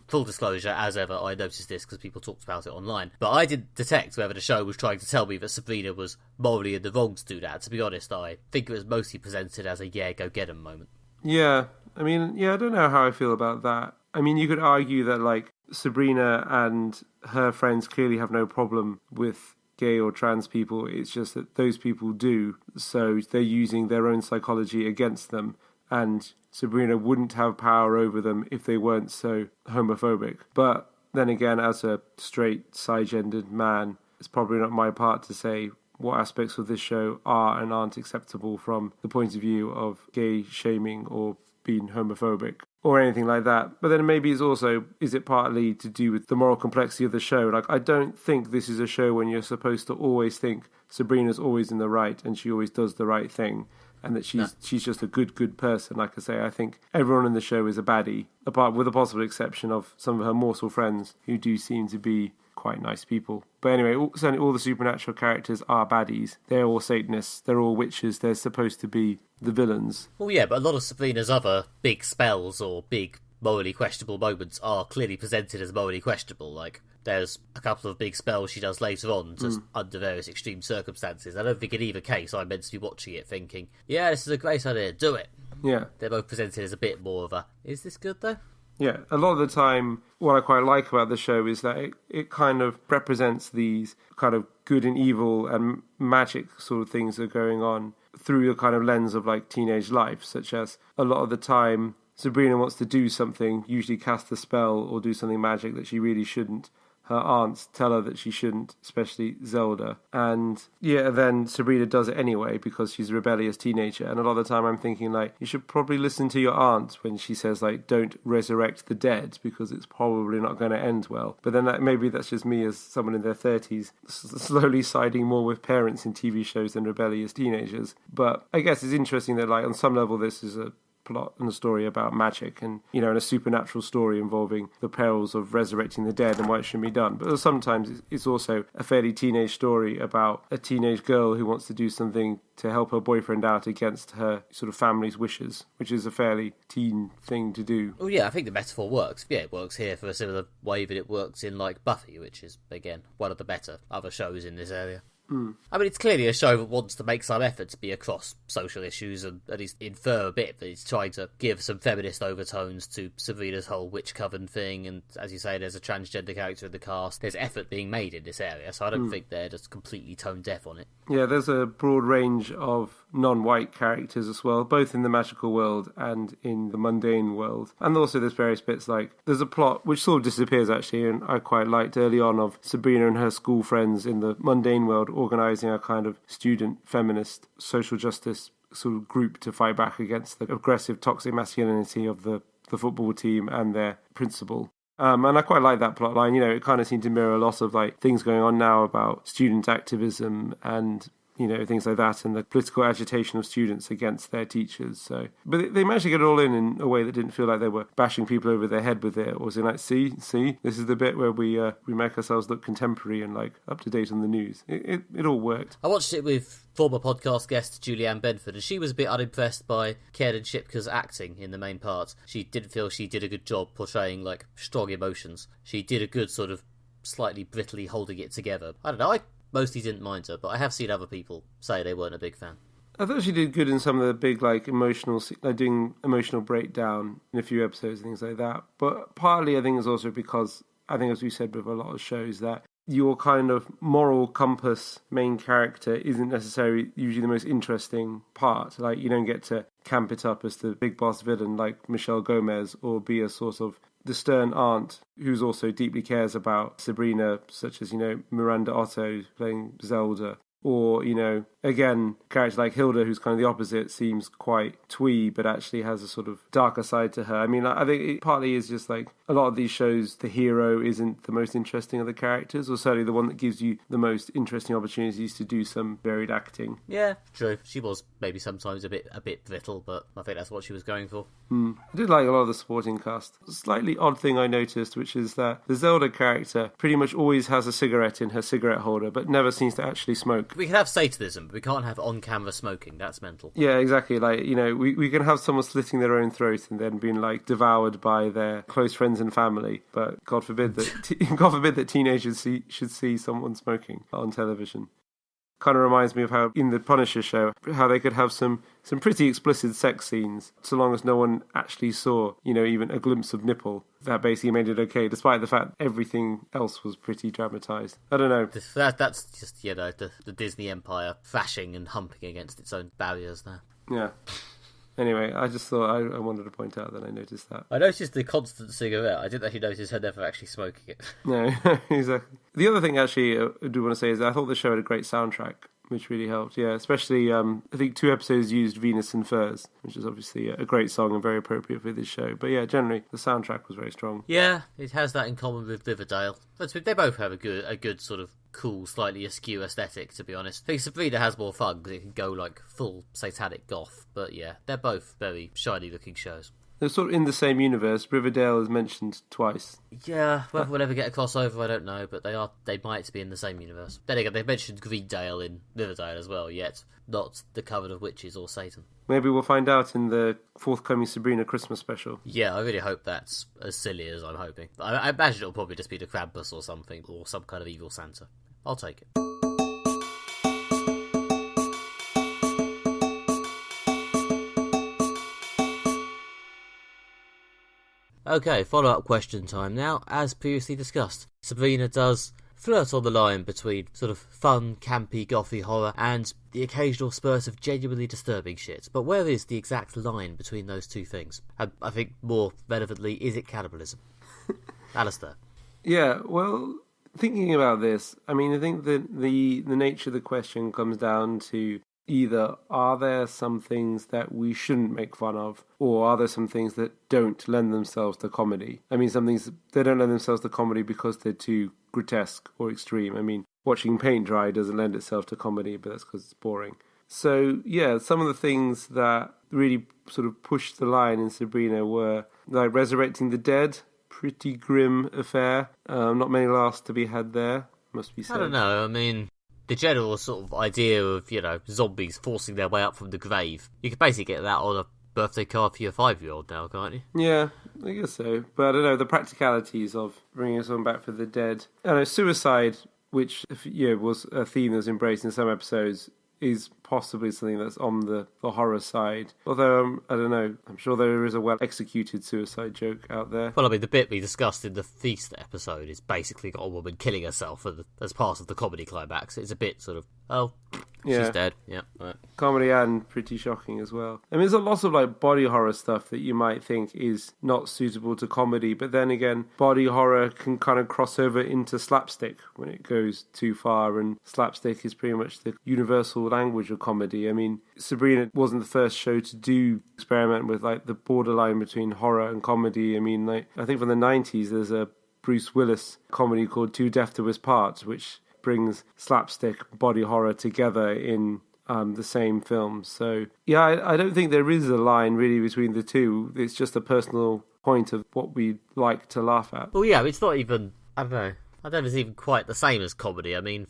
Full disclosure, as ever, I noticed this because people talked about it online. But I did detect whether the show was trying to tell me that Sabrina was morally in the wrong to do that. To be honest, I think it was mostly presented as a go get 'em moment. Yeah, I mean, I don't know how I feel about that. I mean, you could argue that, like, Sabrina and her friends clearly have no problem with gay or trans people. It's just that those people do, so they're using their own psychology against them. And Sabrina wouldn't have power over them if they weren't so homophobic. But then again, as a straight, cisgendered man, it's probably not my part to say what aspects of this show are and aren't acceptable from the point of view of gay shaming or being homophobic or anything like that. But then maybe it's also, is it partly to do with the moral complexity of the show? Like, I don't think this is a show when you're supposed to always think Sabrina's always in the right and she always does the right thing and that she's just a good person. Like I say, I think everyone in the show is a baddie, apart with the possible exception of some of her morsel friends who do seem to be quite nice people. But anyway, certainly all the supernatural characters are baddies. They're all Satanists. They're all witches. They're supposed to be the villains. Well, yeah, but a lot of Sabrina's other big spells or big morally questionable moments are clearly presented as morally questionable. Like, there's a couple of big spells she does later on, just under various extreme circumstances. I don't think in either case I'm meant to be watching it thinking, yeah, this is a great idea, do it. Yeah. They're both presented as a bit more of a, is this good though? Yeah, a lot of the time, what I quite like about the show is that it kind of represents these kind of good and evil and magic sort of things that are going on through a kind of lens of like teenage life, such as a lot of the time Sabrina wants to do something, usually cast a spell or do something magic that she really shouldn't. Her aunts tell her that she shouldn't, especially Zelda. And yeah, then Sabrina does it anyway because she's a rebellious teenager. And a lot of the time I'm thinking, like, you should probably listen to your aunt when she says, like, don't resurrect the dead because it's probably not going to end well. But then maybe that's just me as someone in their 30s, slowly siding more with parents in TV shows than rebellious teenagers. But I guess it's interesting that, like, on some level this is a plot and a story about magic and, you know, and a supernatural story involving the perils of resurrecting the dead and why it shouldn't be done. But sometimes it's also a fairly teenage story about a teenage girl who wants to do something to help her boyfriend out against her sort of family's wishes, which is a fairly teen thing to do. Oh yeah, I think the metaphor works. Yeah, it works here for a similar way that it works in, like, Buffy, which is, again, one of the better other shows in this area. I mean, it's clearly a show that wants to make some effort to be across social issues and at least infer a bit that it's trying to give some feminist overtones to Sabrina's whole witch coven thing. And as you say, there's a transgender character in the cast. There's effort being made in this area, so I don't think they're just completely tone deaf on it. Yeah, there's a broad range of non-white characters as well, both in the magical world and in the mundane world. And also there's various bits, like, there's a plot which sort of disappears actually, and I quite liked early on, of Sabrina and her school friends in the mundane world organising a kind of student feminist social justice sort of group to fight back against the aggressive toxic masculinity of the football team and their principal. And I quite like that plot line. You know, it kind of seemed to mirror a lot of, like, things going on now about student activism and, you know, things like that, and the political agitation of students against their teachers. So, but they managed to get it all in a way that didn't feel like they were bashing people over their head with it, or saying, like, see, this is the bit where we make ourselves look contemporary and, like, up to date on the news. It all worked. I watched it with former podcast guest Julianne Benford, and she was a bit unimpressed by Kiernan Shipka's acting in the main part. She didn't feel she did a good job portraying, like, strong emotions. She did a good sort of slightly brittly holding it together. I don't know, I mostly didn't mind her, but I have seen other people say they weren't a big fan. I thought she did good in some of the big, like, emotional, like, doing emotional breakdown in a few episodes and things like that. But partly I think it's also because, I think as we said with a lot of shows, that your kind of moral compass main character isn't necessarily usually the most interesting part. Like, you don't get to camp it up as the big boss villain like Michelle Gomez, or be a sort of the stern aunt who's also deeply cares about Sabrina, such as, you know, Miranda Otto playing Zelda. Or, you know, again, characters like Hilda, who's kind of the opposite, seems quite twee, but actually has a sort of darker side to her. I mean, I think it partly is just like, a lot of these shows, the hero isn't the most interesting of the characters, or certainly the one that gives you the most interesting opportunities to do some varied acting. Yeah, true. She was maybe sometimes a bit brittle, but I think that's what she was going for. I did like a lot of the supporting cast. A slightly odd thing I noticed, which is that the Zelda character pretty much always has a cigarette in her cigarette holder, but never seems to actually smoke. We can have Satanism, but we can't have on-camera smoking. That's mental. Yeah, exactly. Like, you know, we can have someone slitting their own throat and then being, like, devoured by their close friends and family, but God forbid that teenagers should see someone smoking on television. Kind of reminds me of how in the Punisher show, how they could have some pretty explicit sex scenes, so long as no one actually saw, you know, even a glimpse of nipple. That basically made it okay, despite the fact everything else was pretty dramatised. I don't know. That's just, you know, the Disney empire thrashing and humping against its own barriers there. Yeah. Anyway, I just thought I wanted to point out that I noticed that. I noticed the constant cigarette. I didn't actually notice her never actually smoking it. No, exactly. The other thing, actually, I do want to say is that I thought the show had a great soundtrack, which really helped. Yeah, especially, I think 2 episodes used Venus and Furs, which is obviously a great song and very appropriate for this show. But yeah, generally, the soundtrack was very strong. Yeah, it has that in common with Riverdale. But they both have a good sort of cool, slightly askew aesthetic, to be honest. I think Sabrina has more fun because it can go like full satanic goth. But yeah, they're both very shiny looking shows. They're sort of in the same universe. Riverdale is mentioned twice. Yeah, whether we'll ever get a crossover, I don't know, but they might be in the same universe. Then again, they mentioned Greendale in Riverdale as well, yet not the Coven of Witches or Satan. Maybe we'll find out in the forthcoming Sabrina Christmas special. Yeah, I really hope that's as silly as I'm hoping. I imagine it'll probably just be the Krampus or something, or some kind of evil Santa. I'll take it. Okay, follow-up question time now. As previously discussed, Sabrina does flirt on the line between sort of fun, campy, gothy horror and the occasional spurt of genuinely disturbing shit. But where is the exact line between those two things? And I think more relevantly, is it cannibalism? Alistair. Yeah, well, thinking about this, I mean, I think that the nature of the question comes down to either are there some things that we shouldn't make fun of, or are there some things that don't lend themselves to comedy? I mean, some things, they don't lend themselves to comedy because they're too grotesque or extreme. I mean, watching paint dry doesn't lend itself to comedy, but that's because it's boring. So, yeah, some of the things that really sort of pushed the line in Sabrina were like resurrecting the dead, pretty grim affair. Not many laughs to be had there, must be said. I don't know, I mean, the general sort of idea of, zombies forcing their way up from the grave. You could basically get that on a birthday card for your 5-year-old now, can't you? Yeah, I guess so. But I don't know, the practicalities of bringing someone back for the dead. I know, suicide, which was a theme that was embraced in some episodes, is possibly something that's on the horror side. Although, I don't know, I'm sure there is a well-executed suicide joke out there. Well, I mean, the bit we discussed in the Feast episode is basically got a woman killing herself as part of the comedy climax. It's a bit sort of, she's dead. Yeah, right. Comedy and pretty shocking as well. I mean, there's a lot of like body horror stuff that you might think is not suitable to comedy, but then again, body horror can kind of cross over into slapstick when it goes too far, and slapstick is pretty much the universal language of comedy. I mean, Sabrina wasn't the first show to do experiment with like the borderline between horror and comedy. I mean, like I think from the 90s there's a Bruce Willis comedy called Too Deaf to His Parts, which brings slapstick body horror together in the same film. So yeah, I don't think there is a line really between the two. It's just a personal point of what we like to laugh at. Well, yeah, it's not even, I don't know, I don't know if it's even quite the same as comedy. I mean,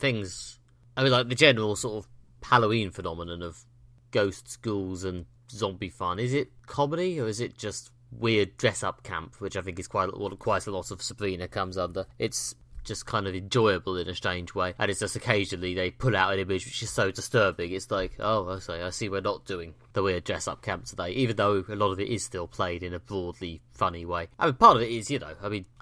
like the general sort of Halloween phenomenon of ghost schools and zombie fun, is it comedy or is it just weird dress-up camp, which I think is quite a lot of Sabrina comes under. It's just kind of enjoyable in a strange way, and it's just occasionally they pull out an image which is so disturbing, it's like, okay, I see we're not doing the weird dress-up camp today, even though a lot of it is still played in a broadly funny way. I mean, part of it is,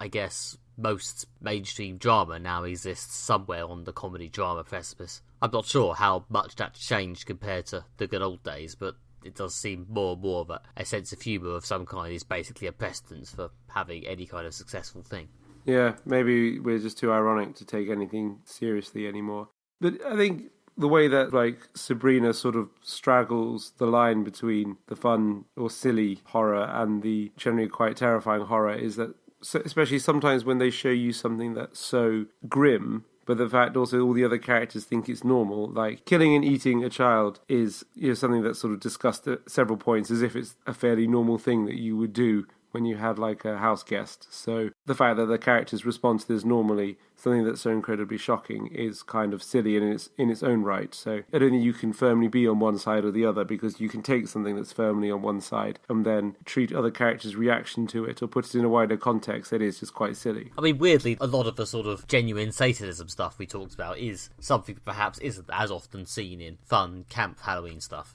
I guess most mainstream drama now exists somewhere on the comedy drama precipice. I'm not sure how much that's changed compared to the good old days, but it does seem more and more that a sense of humour of some kind is basically a precedence for having any kind of successful thing. Yeah, maybe we're just too ironic to take anything seriously anymore. But I think the way that like Sabrina sort of straggles the line between the fun or silly horror and the generally quite terrifying horror is that, especially sometimes when they show you something that's so grim, but the fact also all the other characters think it's normal, like killing and eating a child is something that's sort of discussed at several points as if it's a fairly normal thing that you would do when you had like a house guest. So the fact that the characters respond to this normally, something that's so incredibly shocking, is kind of silly in its own right. So I don't think you can firmly be on one side or the other, because you can take something that's firmly on one side and then treat other characters' reaction to it or put it in a wider context that is just quite silly. I mean, weirdly, a lot of the sort of genuine Satanism stuff we talked about is something that perhaps isn't as often seen in fun camp Halloween stuff,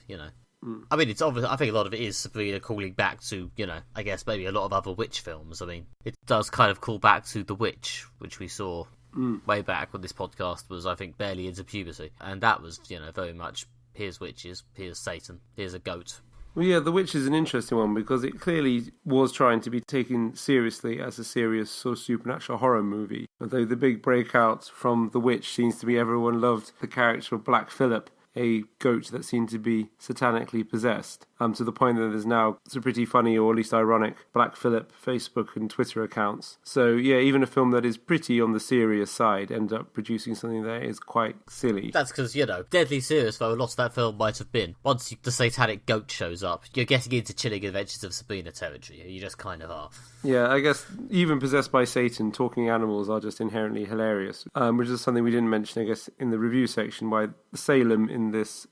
I mean, it's obvious. I think a lot of it is Sabrina calling back to, I guess maybe a lot of other witch films. I mean, it does kind of call back to The Witch, which we saw way back when this podcast was, I think, barely into puberty. And that was, very much, here's witches, here's Satan, here's a goat. Well, yeah, The Witch is an interesting one because it clearly was trying to be taken seriously as a serious sort of supernatural horror movie. Although the big breakout from The Witch seems to be everyone loved the character of Black Phillip, a goat that seemed to be satanically possessed, to the point that there's now some pretty funny, or at least ironic, Black Phillip Facebook and Twitter accounts. So yeah, even a film that is pretty on the serious side ended up producing something that is quite silly. That's because, deadly serious though a lot of that film might have been. Once the satanic goat shows up, you're getting into Chilling Adventures of Sabrina territory. You just kind of are. Yeah, I guess even possessed by Satan, talking animals are just inherently hilarious, which is something we didn't mention, I guess, in the review section, why Salem in this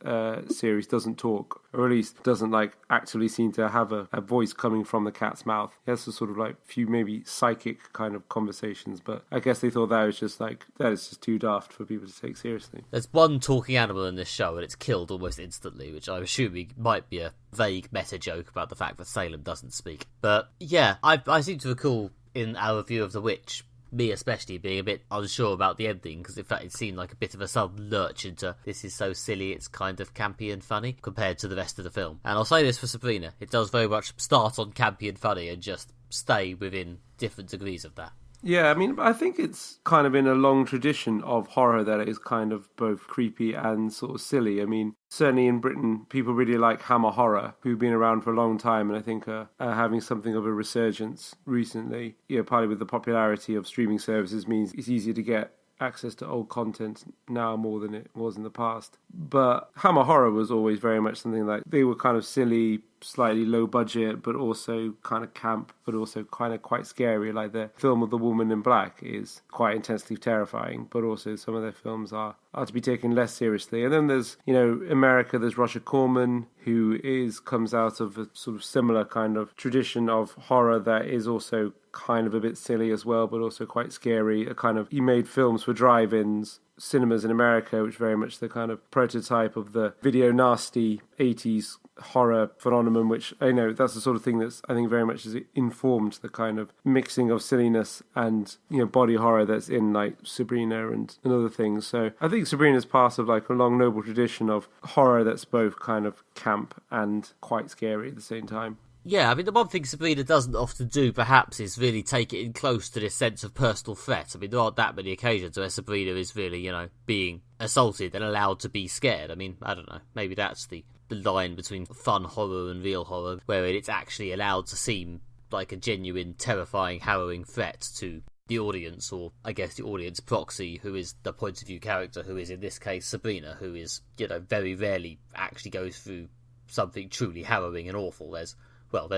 series doesn't talk, or at least doesn't actually seem to have a voice coming from the cat's mouth. He has a sort of few maybe psychic kind of conversations, but I guess they thought that was just that is just too daft for people to take seriously. There's one talking animal in this show and it's killed almost instantly, which I'm assuming might be a vague meta joke about the fact that Salem doesn't speak. But yeah, I seem to recall in our review of The Witch, me especially, being a bit unsure about the ending, because in fact it seemed like a bit of a sudden lurch into this is so silly it's kind of campy and funny compared to the rest of the film. And I'll say this for Sabrina, it does very much start on campy and funny and just stay within different degrees of that. Yeah, I mean, I think it's kind of been a long tradition of horror that is kind of both creepy and sort of silly. I mean, certainly in Britain, people really like Hammer horror, who've been around for a long time and I think are having something of a resurgence recently. Partly with the popularity of streaming services means it's easier to get access to old content now more than it was in the past. But Hammer horror was always very much something like they were kind of silly, slightly low budget, but also kind of camp, but also kind of quite scary. Like the film of The Woman in Black is quite intensely terrifying, but also some of their films are to be taken less seriously. And then there's, America, there's Roger Corman, who comes out of a sort of similar kind of tradition of horror that is also kind of a bit silly as well, but also quite scary. He made films for drive-ins, cinemas in America, which very much the kind of prototype of the video nasty 80s horror phenomenon, which I know that's the sort of thing that's I think very much has informed the kind of mixing of silliness and body horror that's in Sabrina and other things. So I think Sabrina's part of a long noble tradition of horror that's both kind of camp and quite scary at the same time. Yeah, I mean, the one thing Sabrina doesn't often do, perhaps, is really take it in close to this sense of personal threat. I mean, there aren't that many occasions where Sabrina is really, being assaulted and allowed to be scared. I mean, I don't know, maybe that's the line between fun horror and real horror, where it's actually allowed to seem like a genuine, terrifying, harrowing threat to the audience, or I guess the audience proxy, who is the point of view character, who is in this case Sabrina, who is, very rarely actually goes through something truly harrowing and awful. There's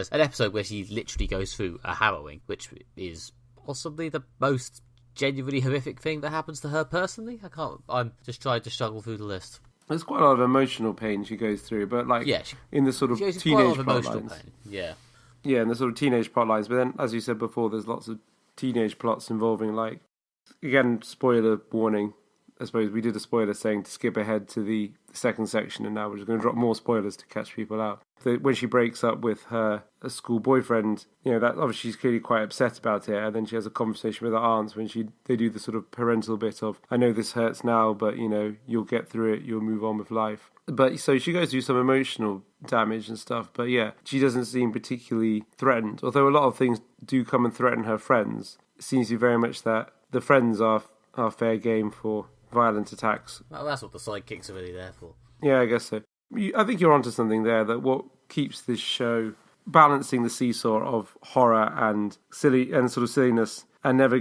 an episode where she literally goes through a harrowing, which is possibly the most genuinely horrific thing that happens to her personally. I'm just trying to struggle through the list. There's quite a lot of emotional pain she goes through, but in the sort of teenage plot lines. Yeah, in the sort of teenage plot lines. But then, as you said before, there's lots of teenage plots involving, again, spoiler warning. I suppose we did a spoiler saying to skip ahead to the second section, and now we're just going to drop more spoilers to catch people out. When she breaks up with her school boyfriend, that obviously she's clearly quite upset about it, and then she has a conversation with her aunts when they do the sort of parental bit of, I know this hurts now, but you'll get through it, you'll move on with life. But so she goes through some emotional damage and stuff, but yeah, she doesn't seem particularly threatened. Although a lot of things do come and threaten her friends, it seems to be very much that the friends are fair game for violent attacks. Well, that's what the sidekicks are really there for. Yeah, I guess so. I think you're onto something there, that what keeps this show balancing the seesaw of horror and silly and sort of silliness and never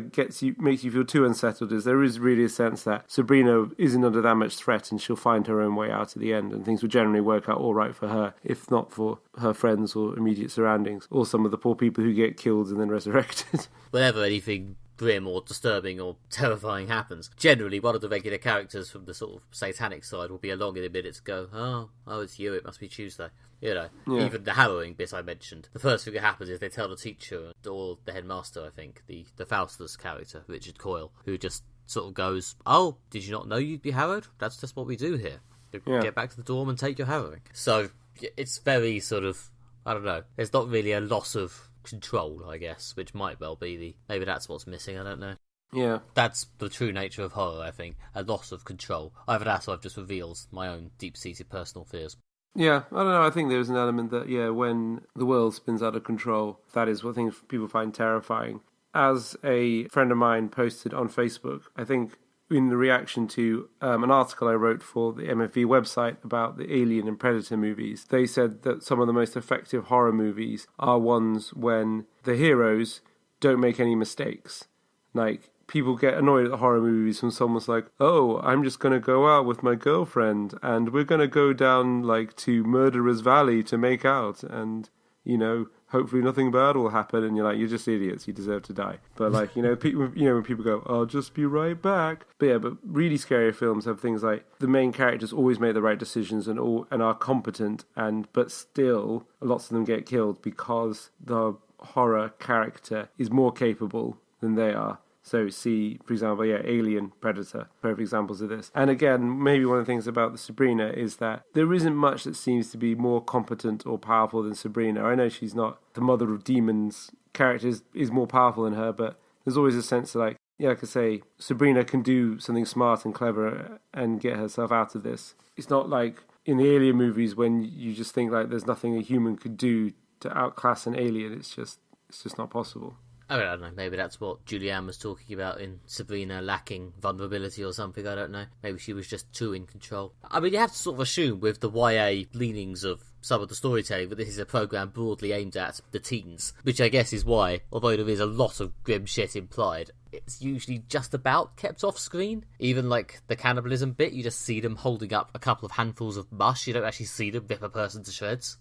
makes you feel too unsettled is there is really a sense that Sabrina isn't under that much threat and she'll find her own way out at the end, and things will generally work out all right for her, if not for her friends or immediate surroundings, or some of the poor people who get killed and then resurrected. Whenever anything grim or disturbing or terrifying happens, generally one of the regular characters from the sort of satanic side will be along in a minute to go, oh, it's you, it must be Tuesday. Even the harrowing bit I mentioned. The first thing that happens is they tell the teacher, or the headmaster, I think, the Faustus character, Richard Coyle, who just sort of goes, oh, did you not know you'd be harrowed? That's just what we do here. Get back to the dorm and take your harrowing. So it's very sort of, I don't know, there's not really a loss of control, I guess, which might well be maybe that's what's missing, I don't know. Yeah. That's the true nature of horror, I think, a loss of control. Either that or I've just revealed my own deep-seated personal fears. Yeah, I don't know. I think there's an element that, yeah, when the world spins out of control, that is what things people find terrifying. As a friend of mine posted on Facebook, I think in the reaction to an article I wrote for the MFV website about the Alien and Predator movies, they said that some of the most effective horror movies are ones when the heroes don't make any mistakes. Like, people get annoyed at the horror movies when someone's like, oh, I'm just going to go out with my girlfriend and we're going to go down, like, to Murderer's Valley to make out and, you know, hopefully nothing bad will happen. And you're like, you're just idiots, you deserve to die. But, like, people, when people go, I'll just be right back. But yeah, but really scary films have things like the main characters always make the right decisions and are competent, but still lots of them get killed because the horror character is more capable than they are. So see, for example, Alien, Predator, perfect examples of this. And again, maybe one of the things about the Sabrina is that there isn't much that seems to be more competent or powerful than Sabrina. I know she's not the mother of demons. Character is more powerful than her, but there's always a sense of like I could say, Sabrina can do something smart and clever and get herself out of this. It's not like in the Alien movies when you just think like there's nothing a human could do to outclass an alien. It's just not possible. I don't know, maybe that's what Julianne was talking about in Sabrina lacking vulnerability or something, I don't know. Maybe she was just too in control. I mean, you have to sort of assume with the YA leanings of some of the storytelling that this is a programme broadly aimed at the teens, which I guess is why, although there is a lot of grim shit implied, it's usually just about kept off screen. Even like the cannibalism bit, you just see them holding up a couple of handfuls of mush, you don't actually see them rip a person to shreds.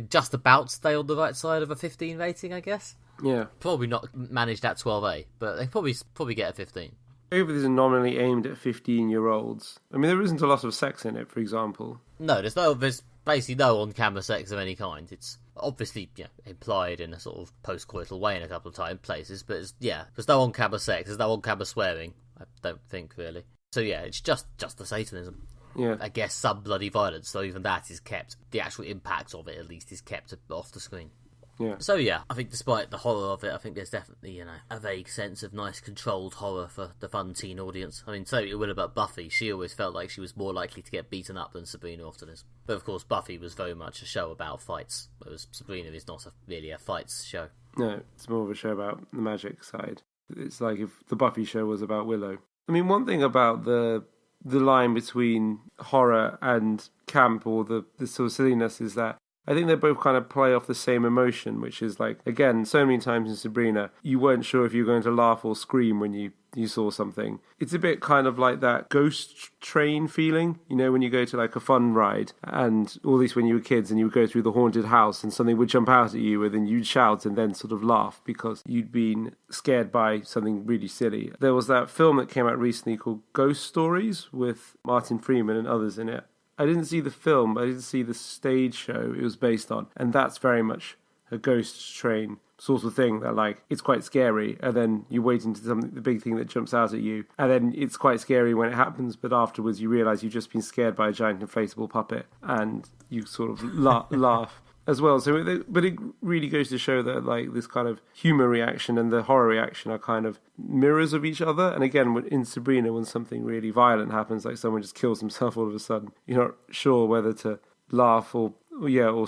Just about stay on the right side of a 15 rating, I guess. Yeah. Probably not managed at 12A, but they probably get a 15. Maybe this is nominally aimed at 15-year-olds. I mean, there isn't a lot of sex in it, for example. No, there's basically no on-camera sex of any kind. It's obviously implied in a sort of post-coital way in a couple of places, but there's no on-camera sex, there's no on-camera swearing, I don't think, really. So yeah, it's just the Satanism. Yeah. I guess some bloody violence, so even that is kept, the actual impact of it at least is kept off the screen. Yeah. So yeah, I think despite the horror of it, I think there's definitely, a vague sense of nice controlled horror for the fun teen audience. I mean, say what you will about Buffy, she always felt like she was more likely to get beaten up than Sabrina often is. But of course, Buffy was very much a show about fights, whereas Sabrina is not really a fights show. No, it's more of a show about the magic side. It's like if the Buffy show was about Willow. I mean, one thing about the line between horror and camp, or the sort of silliness, is that I think they both kind of play off the same emotion, which is like, again, so many times in Sabrina, you weren't sure if you were going to laugh or scream when you saw something. It's a bit kind of like that ghost train feeling, when you go to like a fun ride, and all this when you were kids and you would go through the haunted house and something would jump out at you and then you'd shout and then sort of laugh because you'd been scared by something really silly. There was that film that came out recently called Ghost Stories with Martin Freeman and others in it. I didn't see the film, I didn't see the stage show it was based on, and that's very much a ghost train sort of thing that, like, it's quite scary, and then you wait into the big thing that jumps out at you, and then it's quite scary when it happens, but afterwards you realise you've just been scared by a giant inflatable puppet, and you sort of laugh as well. So, but it really goes to show that, like, this kind of humour reaction and the horror reaction are kind of mirrors of each other. And again, in Sabrina, when something really violent happens, like someone just kills himself all of a sudden, you're not sure whether to laugh or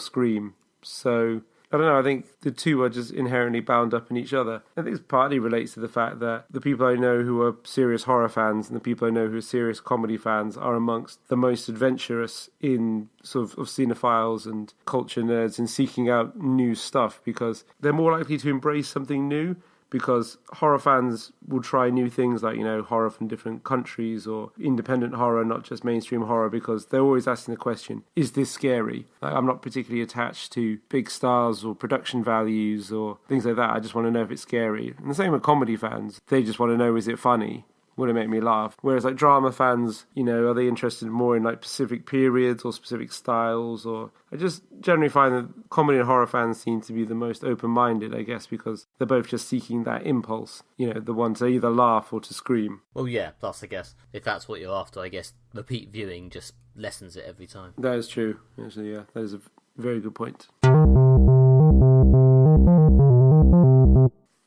scream. So I don't know, I think the two are just inherently bound up in each other. I think it partly relates to the fact that the people I know who are serious horror fans and the people I know who are serious comedy fans are amongst the most adventurous in sort of cinephiles and culture nerds in seeking out new stuff, because they're more likely to embrace something new. Because horror fans will try new things like, horror from different countries or independent horror, not just mainstream horror, because they're always asking the question, is this scary? Like, I'm not particularly attached to big stars or production values or things like that. I just want to know if it's scary. And the same with comedy fans. They just want to know, is it funny? Will it make me laugh? Whereas like drama fans, are they interested more in like specific periods or specific styles? Or I just generally find that comedy and horror fans seem to be the most open-minded, I guess, because they're both just seeking that impulse, the one to either laugh or to scream. Well, yeah, plus I guess if that's what you're after, I guess repeat viewing just lessens it every time. That is true. Actually, yeah, that is a very good point.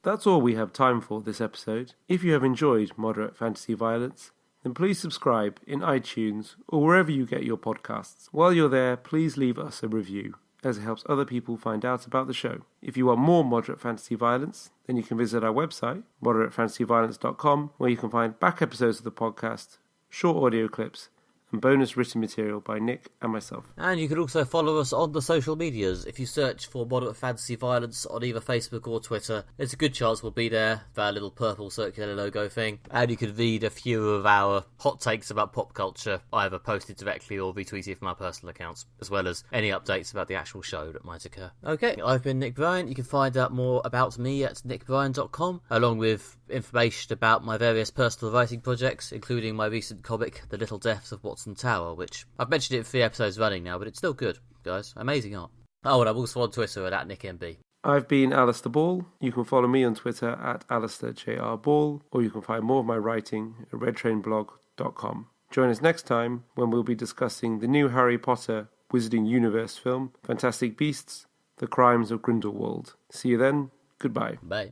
That's all we have time for this episode. If you have enjoyed moderate fantasy violence, then please subscribe in iTunes or wherever you get your podcasts. While you're there, please leave us a review, as it helps other people find out about the show. If you want more moderate fantasy violence, then you can visit our website, moderatefantasyviolence.com, where you can find back episodes of the podcast, short audio clips, and bonus written material by Nick and myself. And you can also follow us on the social medias. If you search for Moderate Fantasy Violence on either Facebook or Twitter, there's a good chance we'll be there with our little purple circular logo thing. And you can read a few of our hot takes about pop culture, either posted directly or retweeted from our personal accounts, as well as any updates about the actual show that might occur. Okay, I've been Nick Bryan. You can find out more about me at nickbryan.com, along with information about my various personal writing projects, including my recent comic, The Little Deaths of Watson Tower, which I've mentioned it in 3 episodes running now, but it's still good, guys. Amazing art. Oh, and I'm also on Twitter at NickMB. I've been Alistair Ball. You can follow me on Twitter at AlistairJRBall, or you can find more of my writing at redtrainblog.com. Join us next time when we'll be discussing the new Harry Potter Wizarding Universe film, Fantastic Beasts: The Crimes of Grindelwald. See you then. Goodbye. Bye.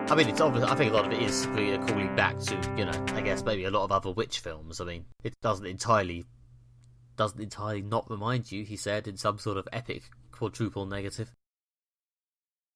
I mean, it's obvious. I think a lot of it is really calling back to, I guess maybe a lot of other witch films. I mean, it doesn't entirely not remind you, he said, in some sort of epic quadruple negative.